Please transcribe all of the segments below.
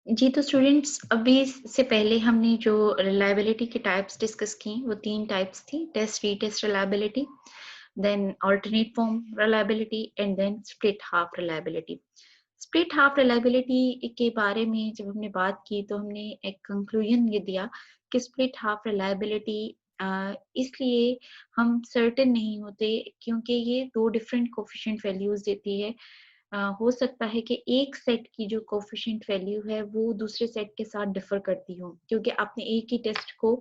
जी, तो स्टूडेंट्स अभी से पहले हमने जो रिलायबिलिटी के टाइप्स डिस्कस की, वो 3 टाइप्स थी, test, retest reliability, then alternate form reliability and then split half reliability. Split half reliability के बारे में जब हमने बात की तो हमने एक कंक्लूजन ये दिया कि स्प्लिट हाफ रिलायबिलिटी इसलिए हम सर्टेन नहीं होते क्योंकि ये 2 डिफरेंट कोएफिशिएंट वैल्यूज़ देती है। हो सकता है कि एक सेट की जो कोएफिशिएंट वैल्यू है वो दूसरे सेट के साथ डिफर करती हो क्योंकि आपने एक ही टेस्ट को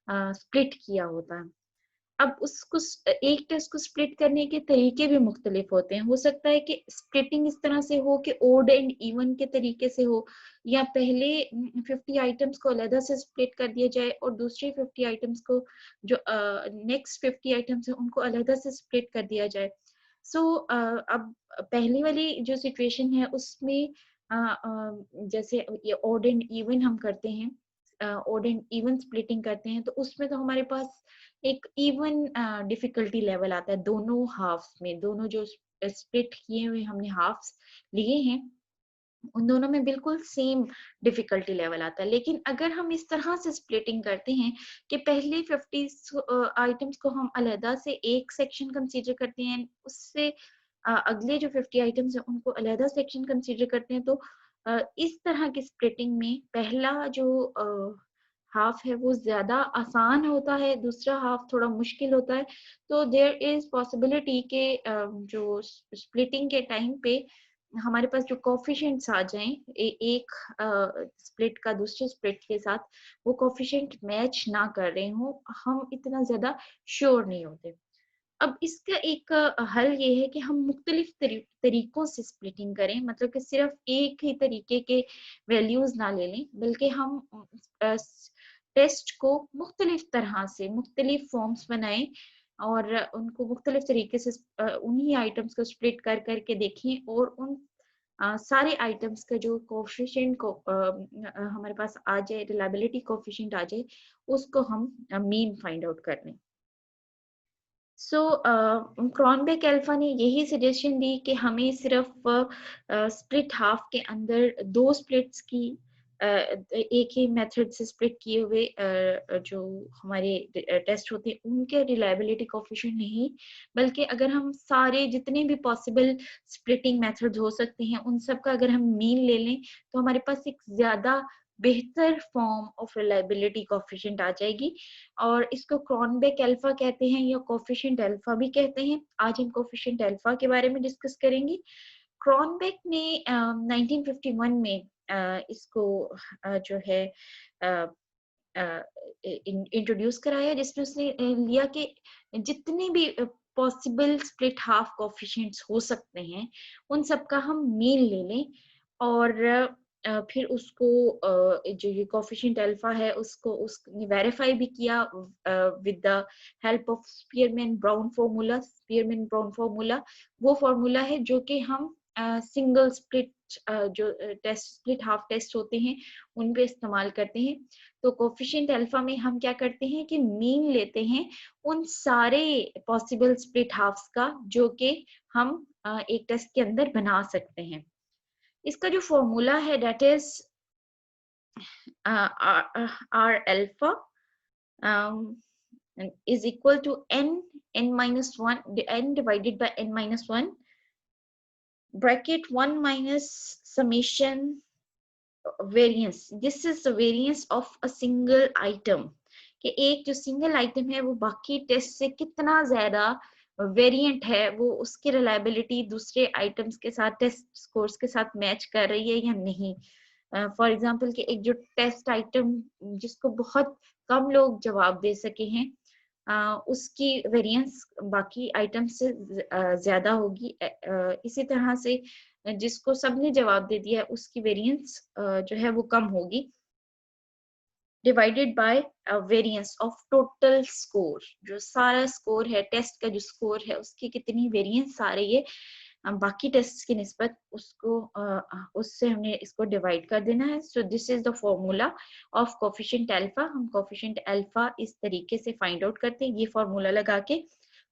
स्प्लिट किया होता है। अब उसको एक टेस्ट को स्प्लिट करने के तरीके भी मुख्तलिफ होते हैं। हो सकता है कि स्प्लिटिंग इस तरह से हो कि ओड एंड इवन के तरीके से हो, या पहले 50 आइटम्स को अलहदा से स्प्लिट कर दिया जाए और दूसरी 50 आइटम्स को जो नेक्स्ट 50 आइटम्स है उनको अलहदा से स्प्लिट कर दिया जाए। सो अब पहली वाली जो सिचुएशन है उसमें जैसे ये ऑड एंड इवन हम करते हैं, ऑड एंड इवन स्प्लिटिंग करते हैं, तो उसमें तो हमारे पास एक इवन डिफिकल्टी लेवल आता है दोनों हाफ्स में। दोनों जो स्प्लिट किए हुए हमने हाफ्स लिए हैं उन दोनों में बिल्कुल सेम डिफिकल्टी लेवल आता है। लेकिन अगर हम इस तरह से स्प्लिटिंग करते हैं कि पहले 50 आइटम्स को हम अलहदा से एक सेक्शन कंसीडर करते हैं, उससे अगले जो 50 आइटम्स हैं उनको अलहदा सेक्शन कंसीडर करते हैं, तो इस तरह की स्प्लिटिंग में पहला जो हाफ है वो ज्यादा आसान होता है, दूसरा हाफ थोड़ा मुश्किल होता है। तो देयर इज पॉसिबिलिटी के जो स्प्लिटिंग के टाइम पे हमारे पास जो कोएफिशिएंट्स आ जाएं एक स्प्लिट का दूसरे स्प्लिट के साथ, वो कोएफिशिएंट मैच ना कर रहे हो, हम इतना ज्यादा श्योर नहीं होते। अब इसका एक हल ये है कि हम मुख्तलिफ तरीकों से स्प्लिटिंग करें, मतलब कि सिर्फ एक ही तरीके के वैल्यूज ना ले लें, बल्कि हम टेस्ट को मुख्तलिफ तरह से मुख्तलिफ फॉर्म्स बनाएं और उनको मुख्तलिफ तरीके से उन्हीं आइटम्स को स्प्लिट कर करके देखें और उन सारे आइटम्स का जो कोएफिशिएंट को हमारे पास आ जाए, रिलायबिलिटी कोएफिशिएंट आ जाए, उसको हम मीन फाइंड आउट कर लें। सो क्रॉनबेक अल्फा ने यही सजेशन दी कि हमें सिर्फ स्प्लिट हाफ के अंदर दो स्प्लिट्स की एक ही मेथड से स्प्लिट किए हुए जो हमारे टेस्ट होते हैं उनके रिलायबिलिटी कोएफिशिएंट नहीं, बल्कि अगर हम सारे जितने भी पॉसिबल स्प्लिटिंग मेथड्स हो सकते हैं उन सब का अगर हम मीन ले लें तो हमारे पास एक ज्यादा बेहतर फॉर्म ऑफ रिलायबिलिटी कोएफिशिएंट आ जाएगी। और इसको क्रॉनबेक अल्फा कहते हैं या कोएफिशिएंट अल्फा भी कहते हैं। आज हम कोएफिशिएंट अल्फा के बारे में डिस्कस करेंगे। क्रॉनबेक ने 1951 में इसको जो है इंट्रोड्यूस कराया, जिसमें उसने लिया कि जितने भी पॉसिबल स्प्लिट हाफ कोएफिशिएंट्स हो सकते हैं उन सब का हम मीन ले लें और फिर उसको जो ये कोएफिशिएंट अल्फा है उसको उसने वेरीफाई भी किया with the help of Spearman brown formula. Spearman brown formula वो फार्मूला है जो कि हम सिंगल स्प्लिट जो टेस्ट स्प्लिट हाफ टेस्ट होते हैं उन पे इस्तेमाल करते हैं। तो कोएफिशिएंट अल्फा में हम क्या करते हैं कि मीन लेते हैं उन सारे पॉसिबल स्प्लिट हाफ्स का जो कि हम एक टेस्ट के अंदर बना सकते हैं। इसका जो फॉर्मूला है that is R alpha is equal to n minus 1, n divided by n minus 1 bracket 1 minus summation variance. This is the variance of a single item, कि एक जो सिंगल आइटम है वो बाकी टेस्ट से कितना ज्यादा वेरिएंट है, वो उसकी रिलायबिलिटी दूसरे आइटम्स के साथ टेस्ट स्कोर्स के साथ मैच कर रही है या नहीं। फॉर एग्जांपल कि एक जो टेस्ट आइटम जिसको बहुत कम लोग जवाब दे सके हैं उसकी वेरिएंस बाकी आइटम से ज्यादा होगी। इसी तरह से जिसको सबने जवाब दे दिया उसकी वेरिएंस जो है वो कम होगी, divided by variance of total score. जो सारा स्कोर है टेस्ट का जो स्कोर है उसकी कितनी वेरिएंस आ रही है बाकी टेस्ट की निस्बत, उसको उससे हमने इसको डिवाइड कर देना है। So this is the formula of coefficient alpha. हम कोएफिशिएंट अल्फा इस तरीके से फाइंड आउट करते हैं। ये फॉर्मूला लगा के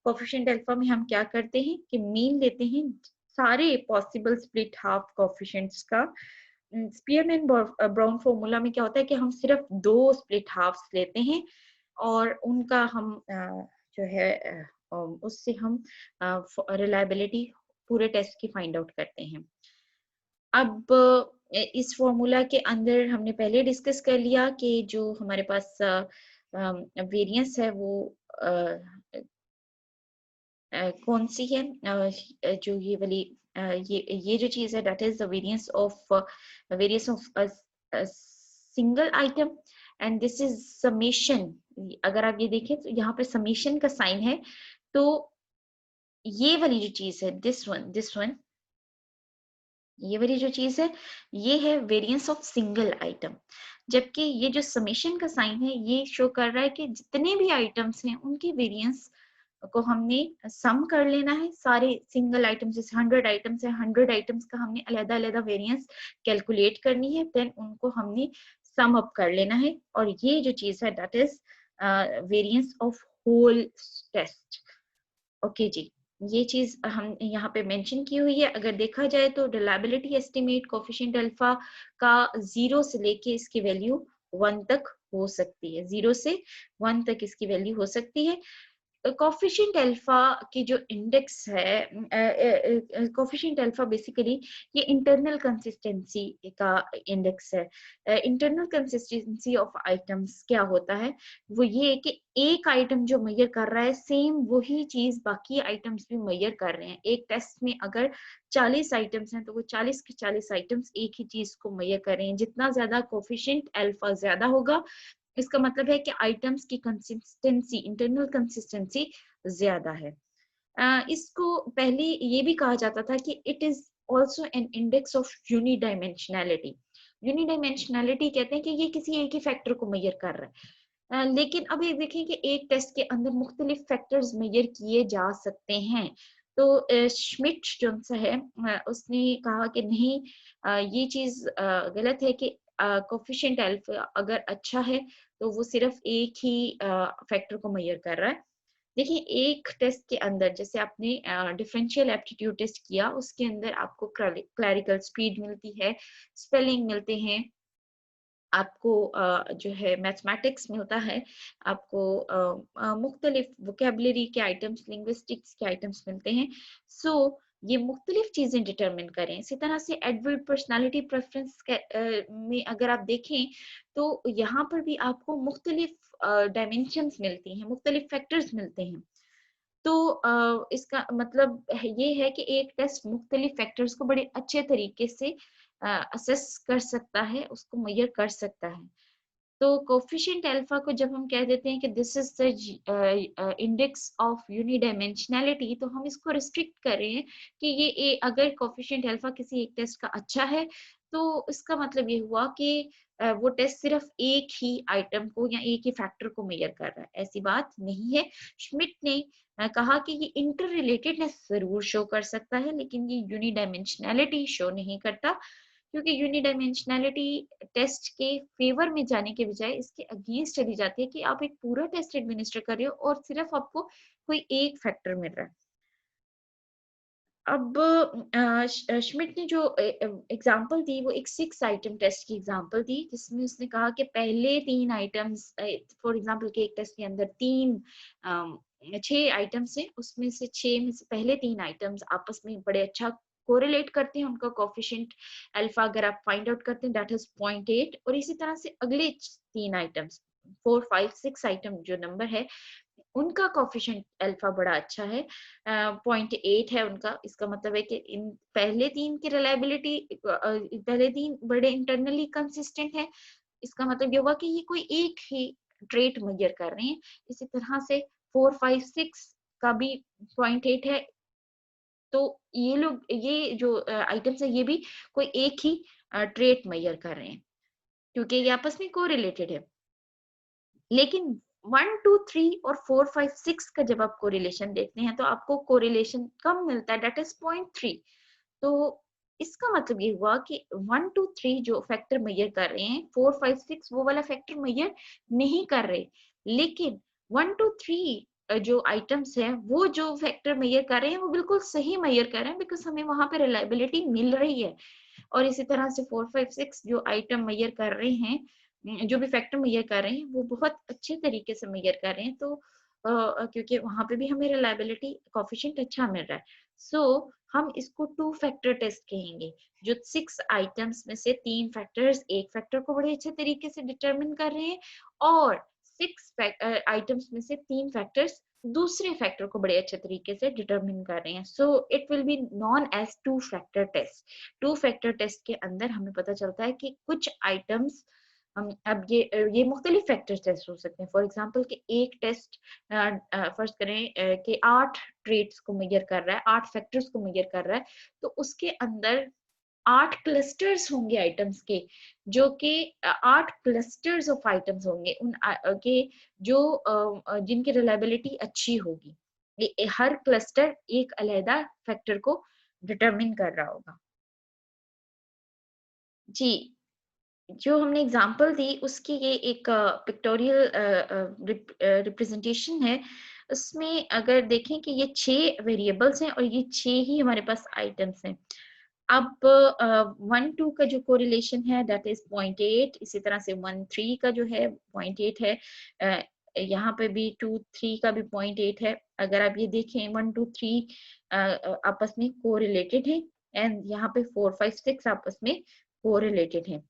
कोएफिशिएंट अल्फा में हम क्या करते हैं कि मीन लेते हैं सारे पॉसिबल स्प्लिट हाफ कोएफिशिएंट्स का स्पीयरमैन ब्राउन फॉर्मूला में क्या होता है कि हम सिर्फ 2 स्प्लिट हाफ्स लेते हैं और उनका हम जो है उससे हम रिलायबिलिटी पूरे टेस्ट की फाइंड आउट करते हैं। अब इस फॉर्मूला के अंदर हमने पहले डिस्कस कर लिया कि जो हमारे पास वेरिएंस है वो कौन सी है, जो ये वाली ये जो चीज है that is the variance of single item and this is summation. अगर आप ये देखें तो यहाँ पे समेशन का साइन है, तो ये वाली जो चीज है दिस वन ये वाली जो चीज है ये है वेरिएंस ऑफ सिंगल आइटम, जबकि ये जो समेशन का साइन है ये शो कर रहा है कि जितने भी आइटम्स हैं उनकी वेरिएंस को हमने सम कर लेना है। सारे सिंगल आइटम्स, जैसे 100 आइटम्स है, 100 आइटम्स का हमने अलग अलग वेरिएंस कैलकुलेट करनी है, देन उनको हमने सम अप कर लेना है, और ये जो चीज है that is variance of whole test. Okay जी, ये चीज हम यहाँ पे मेंशन की हुई है। अगर देखा जाए तो रिलायबिलिटी एस्टिमेट कोफिशिएंट अल्फा का 0 से लेके इसकी वैल्यू 1 तक हो सकती है, 0 से 1 तक इसकी वैल्यू हो सकती है। कोफिशिएंट अल्फा की जो इंडेक्स है, कोफिशिएंट अल्फा बेसिकली ये इंटरनल कंसिस्टेंसी का इंडेक्स है। इंटरनल कंसिस्टेंसी ऑफ आइटम्स क्या होता है, वो ये है कि एक आइटम जो मेजर कर रहा है सेम वही चीज बाकी आइटम्स भी मेजर कर रहे हैं। एक टेस्ट में अगर 40 आइटम्स हैं तो वो 40 के 40 आइटम्स एक ही चीज को मेजर कर रहे हैं। जितना ज्यादा कोफिशिएंट अल्फा ज्यादा होगा, इसका मतलब है कि आइटम्स की कंसिस्टेंसी, इंटरनल कंसिस्टेंसी ज्यादा है। इसको पहले ये भी कहा जाता था कि it is also an index of unidimensionality. Unidimensionality कहते हैं कि ये किसी एक ही फैक्टर को मेजर कर रहा है। लेकिन अब ये देखें कि एक टेस्ट के अंदर मुख्तलिफ फैक्टर्स मेजर किए जा सकते हैं। तो श्मिट जो सा है उसने कहा कि नहीं, ये चीज गलत है कि कोफिशिएंट अल्फा अगर अच्छा है तो वो सिर्फ एक ही फैक्टर को मेजर कर रहा है। देखिए, एक टेस्ट के अंदर जैसे आपने डिफरेंशियल एप्टीट्यूड टेस्ट किया, उसके अंदर आपको क्लैरिकल स्पीड मिलती है, स्पेलिंग मिलते हैं, आपको जो है मैथमेटिक्स मिलता है, आपको मुख्तलिफ वोकेबलरी के आइटम्स, लिंग्विस्टिक्स के आइटम्स मिलते हैं। सो ये मुख्तलिफ चीजें डिटरमिन करें। इसी तरह से एडवर्ड पर्सनालिटी प्रेफरेंस में अगर आप देखें तो यहाँ पर भी आपको मुख्तलिफ डायमेंशंस मिलती हैं, मुख्तलिफ फैक्टर्स मिलते हैं। तो इसका मतलब ये है कि एक टेस्ट मुख्तलिफ फैक्टर्स को बड़े अच्छे तरीके से असेस कर सकता है, उसको मेजर कर सकता है। तो कोफिशिएंट अल्फा को जब हम कह देते हैं कि this is the index of unidimensionality, तो हम इसको रिस्ट्रिक्ट कर रहे हैं कि अगर कोफिशिएंट अल्फा किसी एक टेस्ट का अच्छा है तो इसका मतलब ये हुआ कि वो टेस्ट सिर्फ एक ही आइटम को या एक ही फैक्टर को मेजर कर रहा है। ऐसी बात नहीं है। श्मिट ने कहा कि ये इंटर रिलेटेडनेस जरूर शो कर सकता है, लेकिन ये यूनिडायमेंशनैलिटी शो नहीं करता, क्योंकि यूनिडायमेंशनैलिटी टेस्ट के फेवर में जाने के बजाय इसके अगेंस्ट चली जाती है कि आप एक पूरा टेस्ट एडमिनिस्टर कर रहे हो और सिर्फ आपको कोई एक फैक्टर मिल रहा है। अब श्मिट ने जो एग्जांपल दी वो एक 6 आइटम टेस्ट की एग्जांपल दी, जिसमें उसने कहा कि पहले 3 आइटम्स, फॉर एग्जांपल के एक टेस्ट के अंदर 6 आइटम्स हैं, उसमें से 6 में से पहले 3 आइटम्स आपस में बड़े अच्छा कोरिलेट करते हैं। उनका कोफिशिएंट अल्फा अगर आप फाइंड आउट करते हैं दैट इज 0.8, और इसी तरह से अगले 3 आइटम्स 4, 5, 6 आइटम जो नंबर है उनका कोफिशिएंट अल्फा बड़ा अच्छा है, 0.8 है उनका। इसका मतलब है कि इन पहले 3 की रिलायबिलिटी, पहले 3 बड़े इंटरनली कंसिस्टेंट है। इसका मतलब ये हुआ कि ये कोई एक ही ट्रेट मेजर कर रहे हैं। इसी तरह से 4, 5, 6 का भी 0.8 है। तो ये जो आइटम्स है ये भी कोई एक ही ट्रेट मेजर कर रहे हैं, क्योंकि ये आपस में कोरिलेटेड है। लेकिन 1, 2, 3 और 4, 5, 6 का जब आप कोरिलेशन देखते हैं तो आपको कोरिलेशन कम मिलता है, दैट इज 0.3। तो इसका मतलब ये हुआ कि 1, 2, 3 जो फैक्टर मेजर कर रहे हैं, 4, 5, 6 वो वाला फैक्टर मेजर नहीं कर रहे, लेकिन 1, 2, 3 जो आइटम्स है वो जो फैक्टर मेजर कर रहे हैं वो बिल्कुल सही मेजर कर रहे हैं, बिकॉज हमें वहां पे रिलायबिलिटी मिल रही है। और इसी तरह से 4, 5, 6 जो आइटम मेजर कर रहे हैं, जो भी फैक्टर मेजर कर रहे हैं, वो बहुत अच्छे तरीके से मेजर कर रहे हैं। तो क्योंकि वहां पे भी हमें रिलायबिलिटी कोफिशिएंट अच्छा मिल रहा है, सो हम इसको 2 फैक्टर टेस्ट कहेंगे। जो 6 आइटम्स में से 3 फैक्टर्स एक फैक्टर को बड़े अच्छे तरीके से डिटरमिन कर रहे हैं, और 6 आइटम्स में से 3 फैक्टर्स दूसरे फैक्टर को बड़े अच्छे तरीके से डिटरमिन कर रहे हैं। So it will be known as 2 factor test. 2 factor test के अंदर हमें पता चलता है कि कुछ आइटम्स, अब ये मुख्तलिफ फैक्टर टेस्ट हो सकते हैं। फॉर एग्जाम्पल कि एक टेस्ट फर्ज करें कि 8 ट्रेट्स को मेजर कर रहा है, 8 फैक्टर्स को मेजर कर रहा है, तो उसके अंदर 8 क्लस्टर्स होंगे आइटम्स के, जो कि 8 क्लस्टर्स ऑफ आइटम्स होंगे उन के जो जिनकी रिलायबिलिटी अच्छी होगी। हर क्लस्टर एक अलहदा फैक्टर को डिटरमिन कर रहा होगा। जी, जो हमने एग्जांपल दी उसकी ये एक पिक्टोरियल रिप्रेजेंटेशन है। उसमें अगर देखें कि ये 6 वेरिएबल्स हैं और ये 6 ही हमारे पास आइटम्स हैं। अब 1-2 का जो कोरिलेशन है दैट इज 0.8, इसी तरह से 1-3 का जो है 0.8 है। यहाँ पे भी 2-3 का भी 0.8 है। अगर आप ये देखें 1-2-3 आपस में कोरिलेटेड है, एंड यहाँ पे 4-5-6 आपस में कोरिलेटेड है।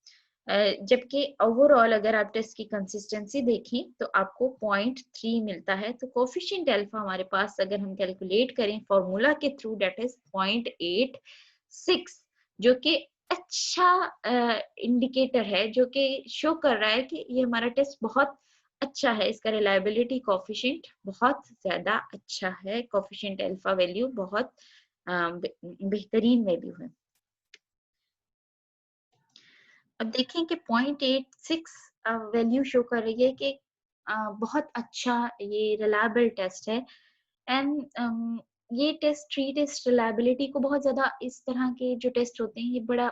जबकि ओवरऑल अगर आप टेस्ट की कंसिस्टेंसी देखें तो आपको 0.3 मिलता है। तो कोफिशिएंट अल्फा हमारे पास अगर हम कैलकुलेट करें फॉर्मूला के थ्रू दैट इज 0.86, जो कि अच्छा इंडिकेटर है, जो कि शो कर रहा है कि ये हमारा टेस्ट बहुत अच्छा है, इसका रिलायबिलिटी कोफिशिएंट बहुत ज्यादा अच्छा है, कोफिशिएंट अल्फा वैल्यू बहुत बेहतरीन वैल्यू है। अब देखें कि 0.86 वैल्यू शो कर रही है कि बहुत अच्छा ये रिलायबल टेस्ट है। एंड ये टेस्ट ट्री टेस्ट रिलायबिलिटी को बहुत ज्यादा, इस तरह के जो टेस्ट होते हैं ये बड़ा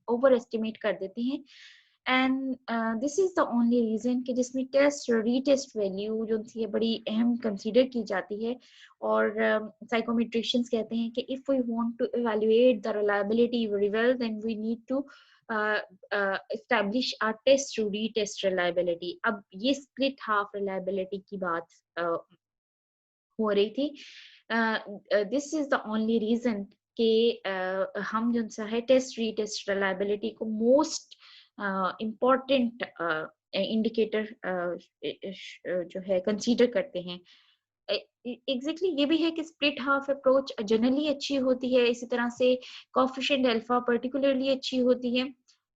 ओवर एस्टिमेट कर देते हैं। And this is the only reason कि जिसमें टेस्ट रीटेस्ट वैल्यू जो थी ये बड़ी अहम कंसीडर की जाती है। और साइकोमेट्रिशियंस कहते हैं कि if we want to evaluate the reliability very well then we need to establish our test to retest reliability। अब ये split half reliability की बात हो रही थी। This is the only reason कि हम जो सा है टेस्ट रीटेस्ट रिलायबिलिटी को मोस्ट इम्पॉर्टेंट इंडिकेटर जो है कंसीडर करते हैं। एग्जैक्टली ये भी है कि स्प्लिट हाफ अप्रोच जनरली अच्छी होती है, इसी तरह से कोफिशिएंट अल्फा पर्टिकुलरली अच्छी होती है,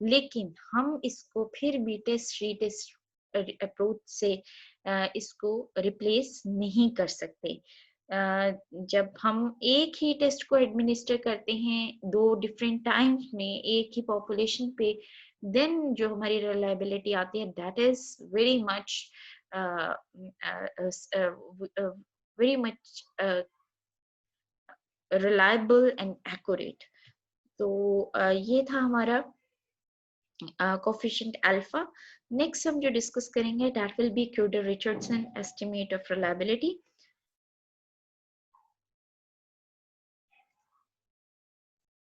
लेकिन हम इसको फिर भी टेस्ट रीटेस्ट अप्रोच से इसको रिप्लेस नहीं कर सकते। जब हम एक ही टेस्ट को एडमिनिस्टर करते हैं 2 डिफरेंट टाइम्स में एक ही पॉपुलेशन पे, देन जो हमारी रिलायबिलिटी आती है that is very much very much reliable and accurate। तो ये था हमारा कोफिशिएंट अल्फा। नेक्स्ट हम जो डिस्कस करेंगे that will be cruder Richardson estimate of reliability.